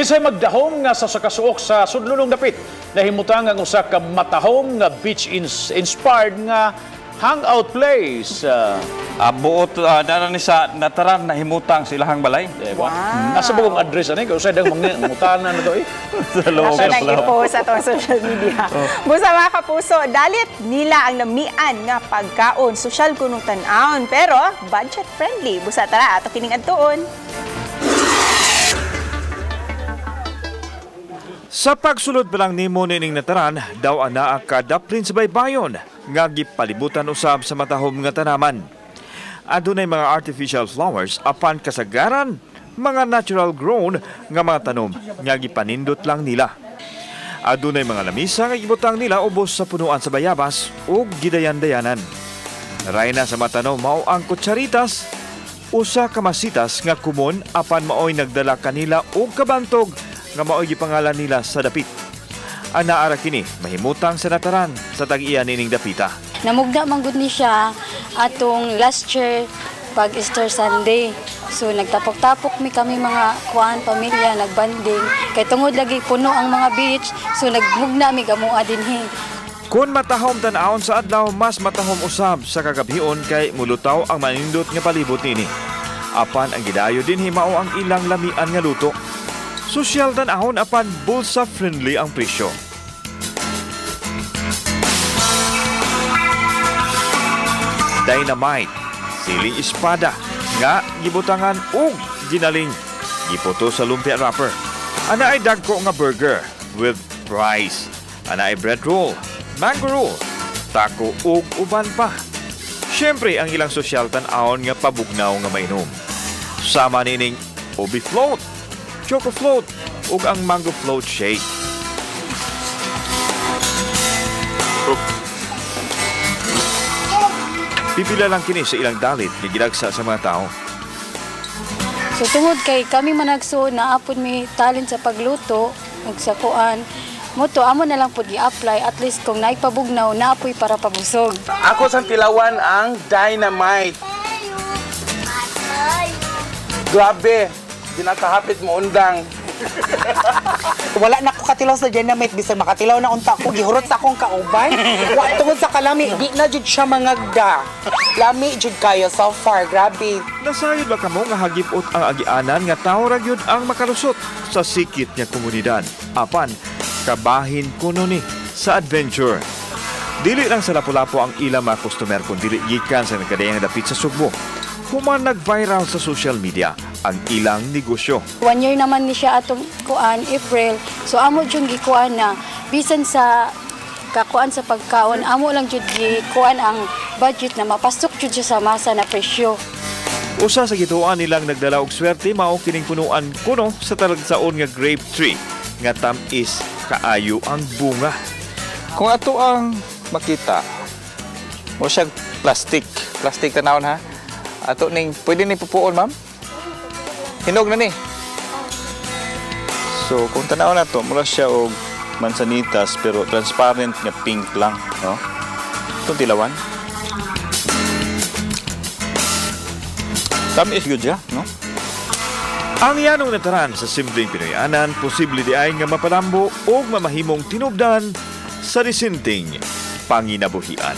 Kisay magdahom nga sa sakasuok sa sudlulong dapit nahimutang ang usa ka matahom nga beach inspired nga hangout place. Buot na ni sa nataran na himutang silahang balay. Diba? Nasa bagong address ani kung sa dang mangutanan na to eh. Sa loob nasa nag-post sa social media. Busa mga kapuso, dalit nila ang lamian nga pagkaon, social kunong tan-aon, pero budget friendly. Busa tara ato kining adtuon. Sa pagsulod pa lang nimo nining nataran, daw ana ka daplin sa baybayon nga gipalibutan usab sa matahom nga tanaman. Adunay mga artificial flowers apan kasagaran mga natural grown nga mga tanom nga gipanindot lang nila. Adunay mga lamisa nga gibutang nila ubos sa punuan sa bayabas ug gidayan-dayanan. Rayna sa matanom mao ang kutsaritas, usa ka masitas nga kumon apan maoy nagdala kanila og kabantog nga maoy gipangalan nila sa dapit. Ana ara kini mahimutang sa nataran sa tag-iya nining dapita. Namugda man gud ni siya atong last year pag Easter Sunday. So nagtapok-tapok kami mga pamilya, nagbanding. Kay tungod lagi puno ang mga beach, so nagmugna mi gamua dinhi. Kung matahom tan-aon sa adlaw, mas matahom usab sa kagabhion kay mulutaw ang manindot nga palibot nini. Apan ang gidayo dinhi mao ang ilang lamian nga luto. Social tan-ahon apan bulsa friendly ang presyo. Dynamite, siling espada, nga gibutangan ug ginaling giputo sa lumpia wrapper. Ana ay dagko nga burger with rice. Ana ay bread roll, mango roll, taco ug uban pa. Syempre ang ilang sosyal tan-ahon nga pabugnaw nga mainom. Sama nining ubi float, choco float ug ang mango float shake. Pipila lang kini sa ilang dalit nga ginagsa sa mga tao. So tungod kay kami managso naapod mi talent sa pagluto ug sa kuan, moto amo na lang pud gi-apply at least kung naipabugnaw naapoy para pabusog. Ako sa Tilawan ang Dynamite. Grabe, ginakahapit mo undang. Wala na ko katilaw sa Dynamite, bisag makatilaw na unta ko, gihurot sa akong kauban. Wa tungod sa kalami, di na jud siya mangagda. Lami jud kayo so far, grabe. Nasayod ba kamo nga hagipot ang agianan nga tawo ra gyud ang makalusot sa sikit nga komunidad. Apan kabahin kuno ni sa adventure. Dili lang sa Lapu-Lapu ang ilang mga customer kun dili gikan sa nagkadayang dapit sa Sugbo. Human nag-viral sa social media ang ilang negosyo. 1 year naman ni siya atong kuan April. So amo jud gikuan na bisan sa kakuan sa pagkaon, amo lang jud gikuan ang budget na mapasok jud siya sa masa na presyo. Usa sa gituan nilang nagdala og swerte mao kining punuan kuno sa talagsaon nga grape tree nga tamis kaayo ang bunga. Kung ato ang makita, mo siya plastic tanawon ha. Ato ning pwede ni pupuon ma'am. Hinog na ni. So kung tanaw na to, mura siya og mansanitas pero transparent nga pink lang, no? Itong Tilawan. Tamis good siya, no? Ang yanong nataran sa simpleng Pinoyanan, posible di ay nga mapalambo o mamahimong tinubdan sa resinting panginabuhian.